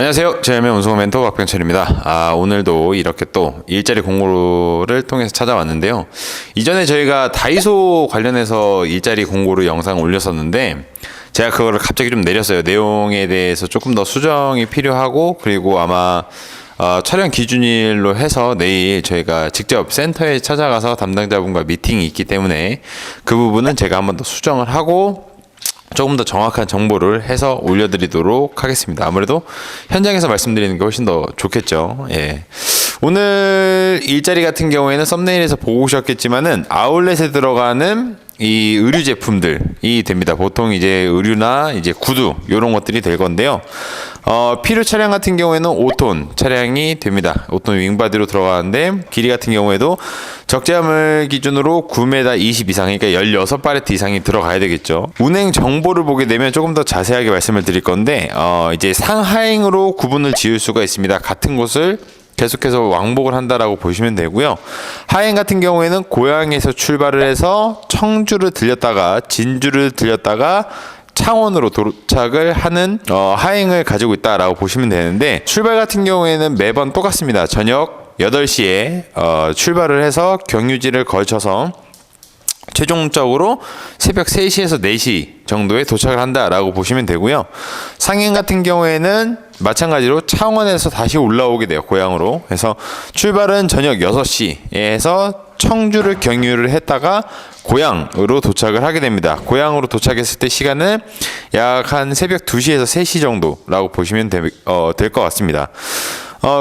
안녕하세요. 제일맨 운송 멘토 박병철입니다. 오늘도 이렇게 또 일자리 공고를 통해서 찾아왔는데요. 이전에 저희가 다이소 관련해서 일자리 공고를 영상 올렸었는데 제가 그거를 갑자기 좀 내렸어요. 내용에 대해서 조금 더 수정이 필요하고, 그리고 아마 촬영 기준일로 해서 내일 저희가 직접 센터에 찾아가서 담당자분과 미팅이 있기 때문에 그 부분은 제가 한번 더 수정을 하고 조금 더 정확한 정보를 해서 올려드리도록 하겠습니다. 아무래도 현장에서 말씀드리는 게 훨씬 더 좋겠죠. 예. 오늘 일자리 같은 경우에는 썸네일에서 보고 오셨겠지만은 아울렛에 들어가는 이 의류 제품들이 됩니다. 보통 이제 의류나 이제 구두 이런 것들이 될 건데요. 필요 차량 같은 경우에는 5톤 차량이 됩니다. 5톤 윙바디로 들어가는데 길이 같은 경우에도 적재함을 기준으로 9m 20 이상, 그러니까 16팔레트 이상이 들어가야 되겠죠. 운행 정보를 보게 되면 조금 더 자세하게 말씀을 드릴 건데 이제 상하행으로 구분을 지을 수가 있습니다. 같은 곳을 계속해서 왕복을 한다라고 보시면 되고요. 하행 같은 경우에는 고양에서 출발을 해서 청주를 들렸다가 진주를 들렸다가 창원으로 도착을 하는 하행을 가지고 있다라고 보시면 되는데, 출발 같은 경우에는 매번 똑같습니다. 저녁 8시에 출발을 해서 경유지를 거쳐서 최종적으로 새벽 3시에서 4시 정도에 도착을 한다라고 보시면 되고요. 상행 같은 경우에는 마찬가지로 창원에서 다시 올라오게 돼요. 고향으로. 그래서 출발은 저녁 6시에서 청주를 경유를 했다가 고향으로 도착을 하게 됩니다. 고향으로 도착했을 때 시간은 약 한 새벽 2시에서 3시 정도라고 보시면 될 것 같습니다.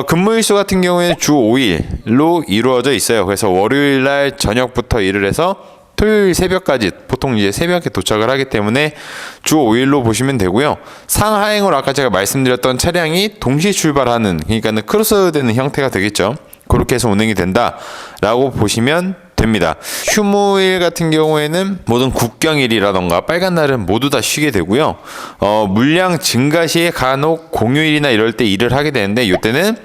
근무일수 같은 경우에는 주 5일로 이루어져 있어요. 그래서 월요일 날 저녁부터 일을 해서 토요일 새벽까지, 보통 이제 새벽에 도착을 하기 때문에 주 5일로 보시면 되고요. 상하행으로 아까 제가 말씀드렸던 차량이 동시 출발하는, 그러니까는 크로스되는 형태가 되겠죠. 그렇게 해서 운행이 된다라고 보시면 됩니다. 휴무일 같은 경우에는 모든 국경일이라던가 빨간 날은 모두 다 쉬게 되고요. 물량 증가 시에 간혹 공휴일이나 이럴 때 일을 하게 되는데, 이때는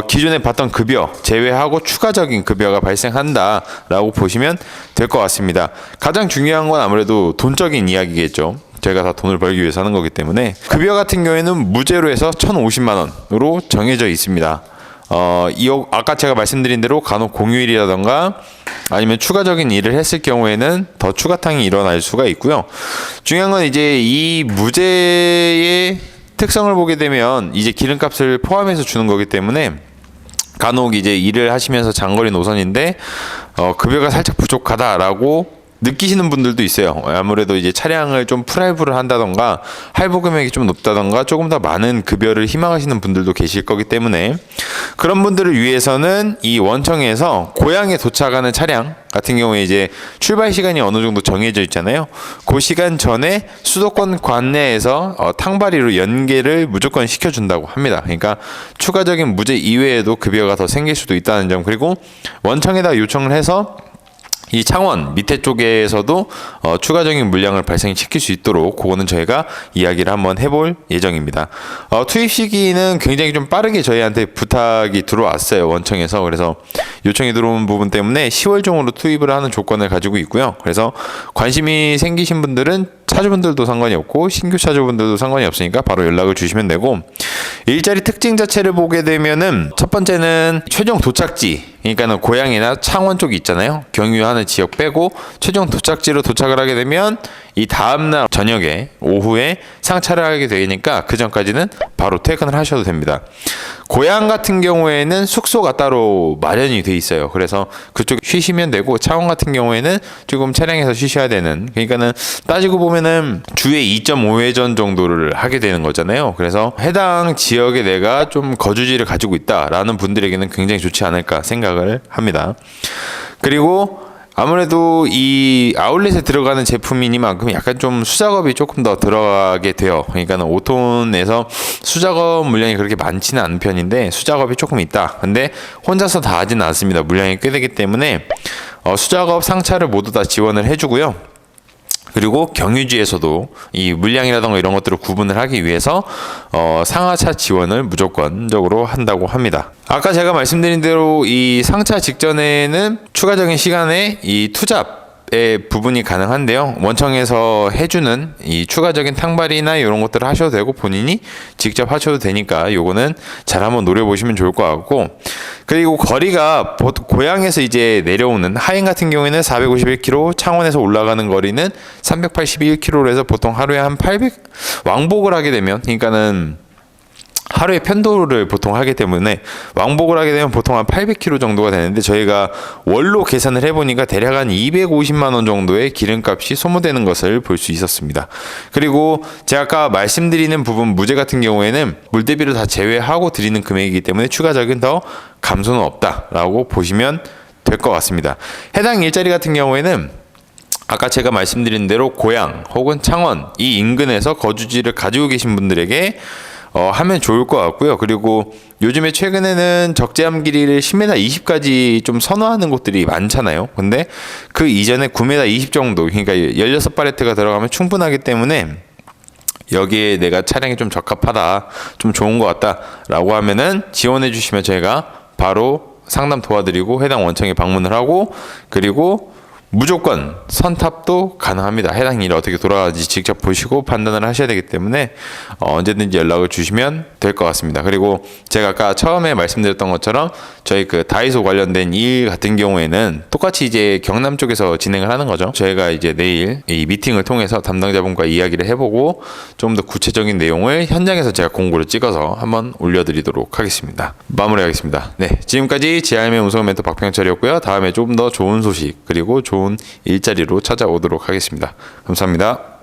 기존에 받던 급여 제외하고 추가적인 급여가 발생한다라고 보시면 될 것 같습니다. 가장 중요한 건 아무래도 돈적인 이야기겠죠. 저희가 다 돈을 벌기 위해서 하는 거기 때문에 급여 같은 경우에는 무제로 해서 1,050만 원으로 정해져 있습니다. 아까 제가 말씀드린 대로 간혹 공휴일이라던가 아니면 추가적인 일을 했을 경우에는 더 추가탕이 일어날 수가 있고요. 중요한 건 이제 이 무제의 특성을 보게 되면 이제 기름값을 포함해서 주는 거기 때문에 간혹 이제 일을 하시면서 장거리 노선인데 급여가 살짝 부족하다라고 느끼시는 분들도 있어요. 아무래도 이제 차량을 좀 풀할부를 한다던가 할부 금액이 좀 높다던가 조금 더 많은 급여를 희망하시는 분들도 계실 거기 때문에 그런 분들을 위해서는 이 원청에서 고향에 도착하는 차량 같은 경우에 이제 출발 시간이 어느 정도 정해져 있잖아요. 그 시간 전에 수도권 관내에서 탕바리로 연계를 무조건 시켜준다고 합니다. 그러니까 추가적인 무제 이외에도 급여가 더 생길 수도 있다는 점, 그리고 원청에다 요청을 해서 이 창원 밑에 쪽에서도 추가적인 물량을 발생시킬 수 있도록 그거는 저희가 이야기를 한번 해볼 예정입니다. 투입 시기는 굉장히 좀 빠르게 저희한테 부탁이 들어왔어요. 원청에서. 그래서 요청이 들어온 부분 때문에 10월 중으로 투입을 하는 조건을 가지고 있고요. 그래서 관심이 생기신 분들은 차주분들도 상관이 없고 신규 차주분들도 상관이 없으니까 바로 연락을 주시면 되고, 일자리 특징 자체를 보게 되면은 첫 번째는 최종 도착지, 그러니까는 고향이나 창원 쪽이 있잖아요. 경유하는 지역 빼고 최종 도착지로 도착을 하게 되면 이 다음날 저녁에 오후에 상차를 하게 되니까 그 전까지는 바로 퇴근을 하셔도 됩니다. 고향 같은 경우에는 숙소가 따로 마련이 돼 있어요. 그래서 그쪽에 쉬시면 되고, 창원 같은 경우에는 조금 차량에서 쉬셔야 되는, 그러니까는 따지고 보면은 주에 2.5회전 정도를 하게 되는 거잖아요. 그래서 해당 지역에 내가 좀 거주지를 가지고 있다라는 분들에게는 굉장히 좋지 않을까 생각을 합니다. 그리고 아무래도 이 아울렛에 들어가는 제품이니만큼 약간 좀 수작업이 조금 더 들어가게 돼요. 그러니까는 5톤에서 수작업 물량이 그렇게 많지는 않은 편인데 수작업이 조금 있다. 근데 혼자서 다 하지는 않습니다. 물량이 꽤 되기 때문에 수작업 상차를 모두 다 지원을 해주고요. 그리고 경유지에서도 이 물량이라던가 이런 것들을 구분을 하기 위해서 상하차 지원을 무조건적으로 한다고 합니다. 아까 제가 말씀드린 대로 이 상차 직전에는 추가적인 시간에 이 투잡 의 부분이 가능한데요. 원청에서 해주는 이 추가적인 탕발이나 이런 것들을 하셔도 되고 본인이 직접 하셔도 되니까 요거는 잘 한번 노려보시면 좋을 것 같고, 그리고 거리가 보통 고향에서 이제 내려오는 하행 같은 경우에는 451km, 창원에서 올라가는 거리는 381km로 해서 보통 하루에 한 800 왕복을 하게 되면, 그러니까는 하루에 편도를 보통 하기 때문에 왕복을 하게 되면 보통 한 800km 정도가 되는데, 저희가 월로 계산을 해보니까 대략 한 250만 원 정도의 기름값이 소모되는 것을 볼 수 있었습니다. 그리고 제가 아까 말씀드리는 부분 무제 같은 경우에는 물대비를 다 제외하고 드리는 금액이기 때문에 추가적인 더 감소는 없다라고 보시면 될 것 같습니다. 해당 일자리 같은 경우에는 아까 제가 말씀드린 대로 고양 혹은 창원 이 인근에서 거주지를 가지고 계신 분들에게 하면 좋을 것 같고요. 그리고 요즘에 최근에는 적재함 길이를 10m 20까지 좀 선호하는 곳들이 많잖아요. 근데 그 이전에 9m 20 정도, 그러니까 16팔레트가 들어가면 충분하기 때문에 여기에 내가 차량이 좀 적합하다, 좀 좋은 것 같다 라고 하면은 지원해 주시면 저희가 바로 상담 도와드리고 해당 원청에 방문을 하고, 그리고 무조건 선탑도 가능합니다. 해당 일이 어떻게 돌아가는지 직접 보시고 판단을 하셔야 되기 때문에 언제든지 연락을 주시면 될 것 같습니다. 그리고 제가 아까 처음에 말씀드렸던 것처럼 저희 그 다이소 관련된 일 같은 경우에는 똑같이 이제 경남 쪽에서 진행을 하는 거죠. 저희가 이제 내일 이 미팅을 통해서 담당자분과 이야기를 해보고 좀 더 구체적인 내용을 현장에서 제가 공고를 찍어서 한번 올려드리도록 하겠습니다. 마무리하겠습니다. 네, 지금까지 GRM의 운송 멘토 박병철이었고요. 다음에 좀 더 좋은 소식 그리고 좋은 일자리로 찾아오도록 하겠습니다. 감사합니다.